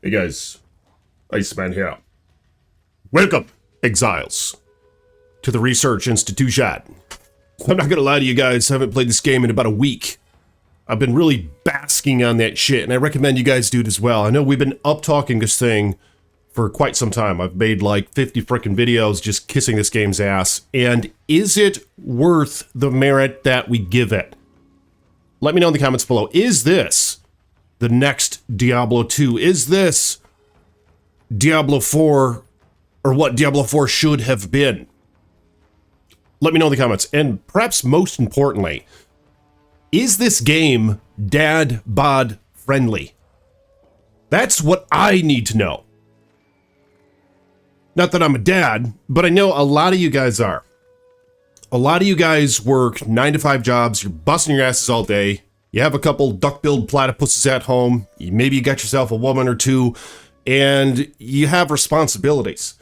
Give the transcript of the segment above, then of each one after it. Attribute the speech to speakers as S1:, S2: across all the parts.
S1: Hey guys, Iceman here. Welcome, exiles, to the Research Institution. I'm not gonna lie to you guys, I haven't played this game in about a week. I've been really basking on that shit, and I recommend you guys do it as well. I know we've been up-talking this thing for quite some time. I've made like 50 frickin' videos just kissing this game's ass. And is it worth the merit that we give it? Let me know in the comments below. Is this the next Diablo 2? Is this Diablo 4, or what Diablo 4 should have been? Let me know in the comments. And perhaps most importantly, is this game dad bod friendly? That's what I need to know. Not that I'm a dad, but I know a lot of you guys are. A lot of you guys work 9-to-5 jobs, you're busting your asses all day, you have a couple duck-billed platypuses at home, maybe you got yourself a woman or two, and you have responsibilities.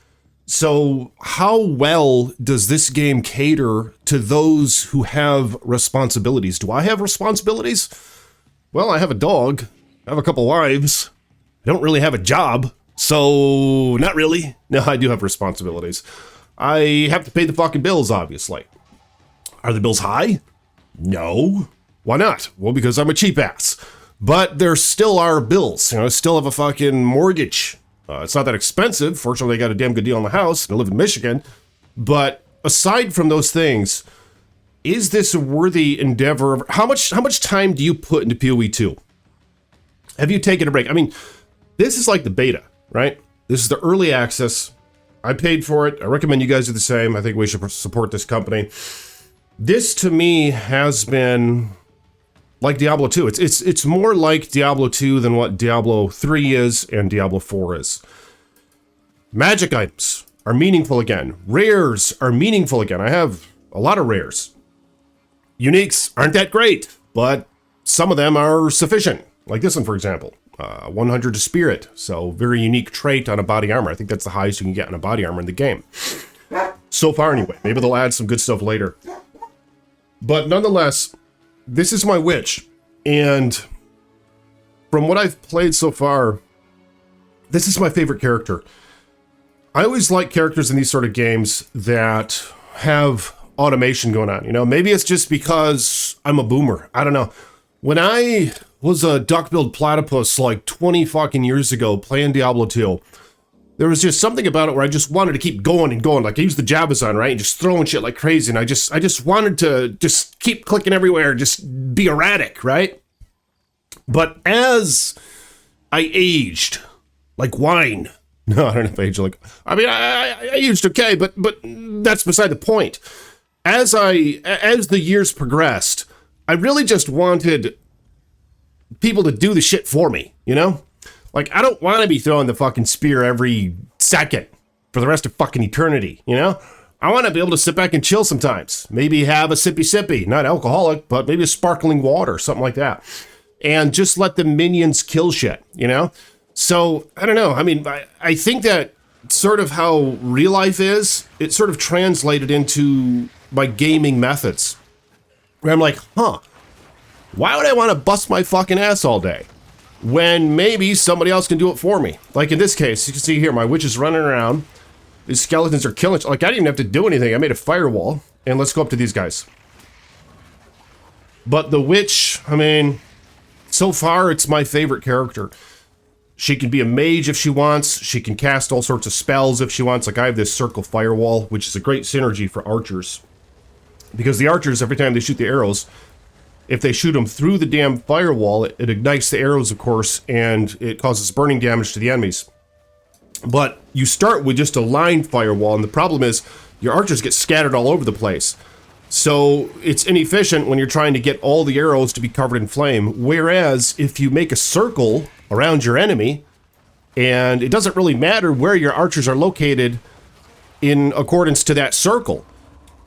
S1: So how well does this game cater to those who have responsibilities? Do I have responsibilities? Well, I have a dog, I have a couple wives, I don't really have a job. So, not really. No, I do have responsibilities. I have to pay the fucking bills, obviously. Are the bills high? No. Why not? Well, because I'm a cheap ass. But there still are bills. You know, I still have a fucking mortgage. It's not that expensive. Fortunately, I got a damn good deal on the house, and I live in Michigan. But aside from those things, is this a worthy endeavor? How much time do you put into PoE 2? Have you taken a break? I mean, this is like the beta. Right? This is the early access. I paid for it. I recommend you guys do the same. I think we should support this company. This to me has been like Diablo 2. It's more like Diablo 2 than what Diablo 3 is and Diablo 4 is. Magic items are meaningful again. Rares are meaningful again. I have a lot of rares. Uniques aren't that great, but some of them are sufficient. Like this one, for example. 100 to Spirit, so very unique trait on a body armor. I think that's the highest you can get on a body armor in the game. So far, anyway. Maybe they'll add some good stuff later. But nonetheless, this is my witch, and from what I've played so far, this is my favorite character. I always like characters in these sort of games that have automation going on. You know, maybe it's just because I'm a boomer. I don't know. When I was a duck-billed platypus like 20 fucking years ago playing Diablo 2, there was just something about it where I just wanted to keep going and going. Like I used the Jabazon, right? And just throwing shit like crazy. And I just wanted to just keep clicking everywhere, just be erratic, right? But as I aged, like wine. No, I don't know if I aged like, I mean, I aged okay, but that's beside the point. As the years progressed, I really just wanted people to do the shit for me, you know? Like, I don't want to be throwing the fucking spear every second for the rest of fucking eternity, you know? I want to be able to sit back and chill sometimes. Maybe have a sippy, not alcoholic, but maybe a sparkling water, something like that. And just let the minions kill shit, you know? So, I don't know. I mean, I think that sort of how real life is, it sort of translated into my gaming methods. Where I'm like, huh, why would I want to bust my fucking ass all day when maybe somebody else can do it for me? Like in this case, you can see here, my witch is running around. These skeletons are killing. Like I didn't even have to do anything. I made a firewall, and let's go up to these guys. But the witch, I mean, so far it's my favorite character. She can be a mage if she wants. She can cast all sorts of spells if she wants. Like I have this circle firewall, which is a great synergy for archers. Because the archers, every time they shoot the arrows, if they shoot them through the damn firewall, it ignites the arrows, of course, and it causes burning damage to the enemies. But you start with just a line firewall, and the problem is your archers get scattered all over the place. So it's inefficient when you're trying to get all the arrows to be covered in flame. Whereas if you make a circle around your enemy, and it doesn't really matter where your archers are located in accordance to that circle,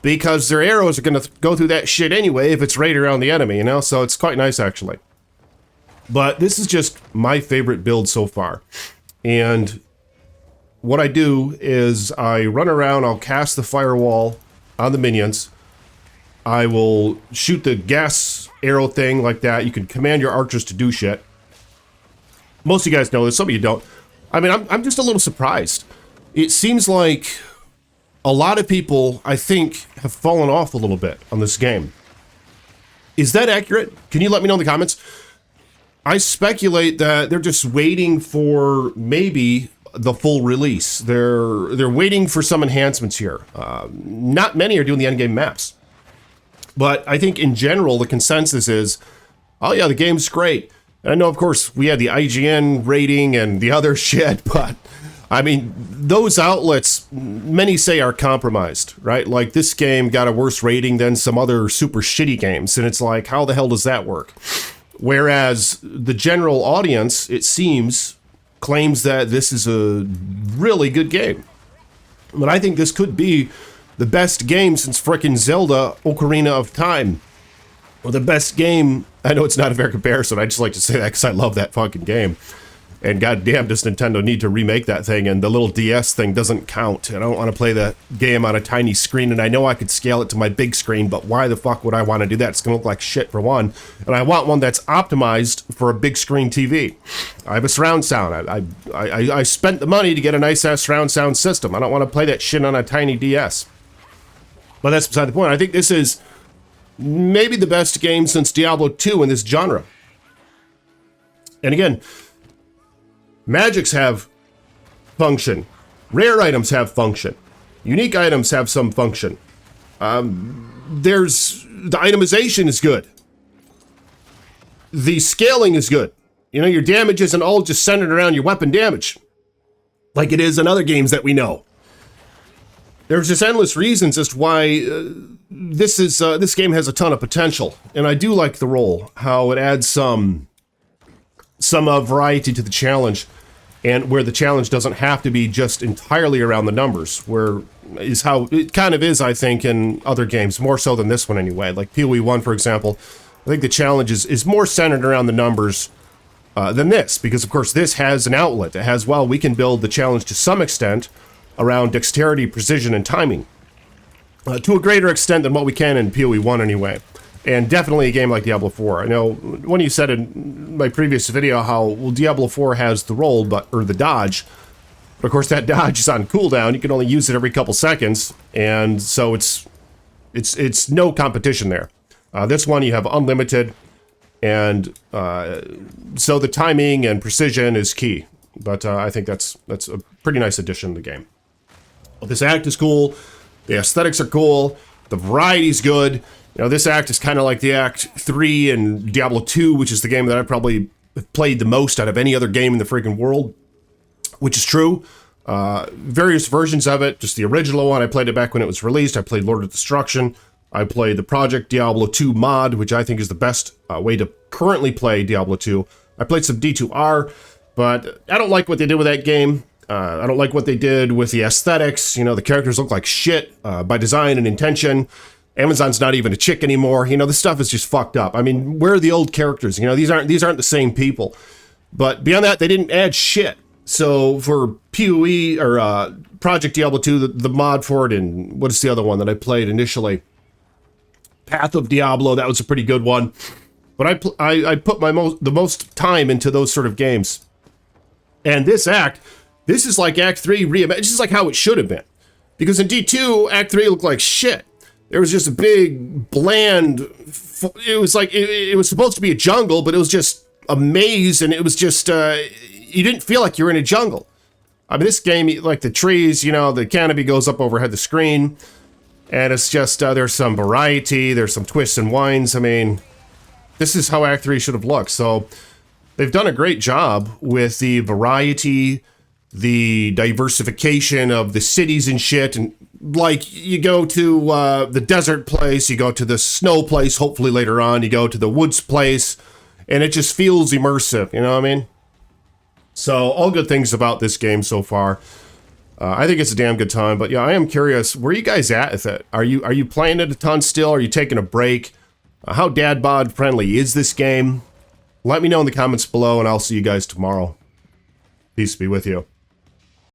S1: because their arrows are going to go through that shit anyway if it's right around the enemy, you know? So it's quite nice, actually. But this is just my favorite build so far. And what I do is I run around, I'll cast the firewall on the minions. I will shoot the gas arrow thing like that. You can command your archers to do shit. Most of you guys know this, some of you don't. I mean, I'm just a little surprised. It seems like a lot of people, I think, have fallen off a little bit on this game. Is that accurate? Can you let me know in the comments? I speculate that they're just waiting for maybe the full release. They're waiting for some enhancements here. Not many are doing the endgame maps. But I think in general, the consensus is, oh yeah, the game's great. And I know, of course, we had the IGN rating and the other shit, but I mean, those outlets, many say are compromised, right? Like this game got a worse rating than some other super shitty games. And it's like, how the hell does that work? Whereas the general audience, it seems, claims that this is a really good game. But I think this could be the best game since frickin' Zelda Ocarina of Time. Or the best game, I know it's not a fair comparison, I just like to say that because I love that fucking game. And goddamn, does Nintendo need to remake that thing, and the little DS thing doesn't count. I don't want to play the game on a tiny screen, and I know I could scale it to my big screen, but why the fuck would I want to do that? It's going to look like shit for one, and I want one that's optimized for a big screen TV. I have a surround sound. I spent the money to get a nice-ass surround sound system. I don't want to play that shit on a tiny DS. But that's beside the point. I think this is maybe the best game since Diablo 2 in this genre. And again, magics have function. Rare items have function. Unique items have some function. The itemization is good. The scaling is good. You know, your damage isn't all just centered around your weapon damage, like it is in other games that we know. There's just endless reasons as to why this game has a ton of potential, and I do like the role, how it adds some variety to the challenge, and where the challenge doesn't have to be just entirely around the numbers, where is how it kind of is, I think, in other games, more so than this one anyway. Like PoE 1, for example, I think the challenge is more centered around the numbers than this, because of course this has an outlet. It has, well, we can build the challenge to some extent around dexterity, precision, and timing. To a greater extent than what we can in PoE 1 anyway. And definitely a game like Diablo 4. I know one of you said in my previous video how, well, Diablo 4 has the roll, or the dodge. But of course that dodge is on cooldown. You can only use it every couple seconds. And so it's no competition there. This one you have unlimited. And so the timing and precision is key. But I think that's a pretty nice addition to the game. This act is cool. The aesthetics are cool. The variety's good. You know, this act is kind of like the Act 3 in Diablo 2, which is the game that I probably played the most out of any other game in the freaking world, which is true. Various versions of it, just the original one, I played it back when it was released. I played Lord of Destruction. I played the Project Diablo 2 mod, which I think is the best way to currently play Diablo 2. I played some D2R, but I don't like what they did with that game. I don't like what they did with the aesthetics. You know, the characters look like shit by design and intention. Amazon's not even a chick anymore. You know, this stuff is just fucked up. I mean, where are the old characters? You know, these aren't the same people. But beyond that, they didn't add shit. So for PoE or Project Diablo 2, the mod for it, and what is the other one that I played initially? Path of Diablo, that was a pretty good one. But I put the most time into those sort of games. And this is like Act 3 reimagined. This is like how it should have been. Because in D2, Act 3 looked like shit. There was just a big, bland, it was like, it was supposed to be a jungle, but it was just a maze, and it was just, you didn't feel like you're in a jungle. I mean, this game, like the trees, you know, the canopy goes up overhead the screen, and it's just, there's some variety, there's some twists and winds. I mean, this is how Act 3 should have looked. So they've done a great job with the variety, the diversification of the cities and shit. And like, you go to the desert place, you go to the snow place, hopefully later on, you go to the woods place, and it just feels immersive, you know what I mean? So, all good things about this game so far. I think it's a damn good time, but yeah, I am curious, where are you guys at with it? Are you playing it a ton still? Are you taking a break? How dad bod friendly is this game? Let me know in the comments below, and I'll see you guys tomorrow. Peace be with you.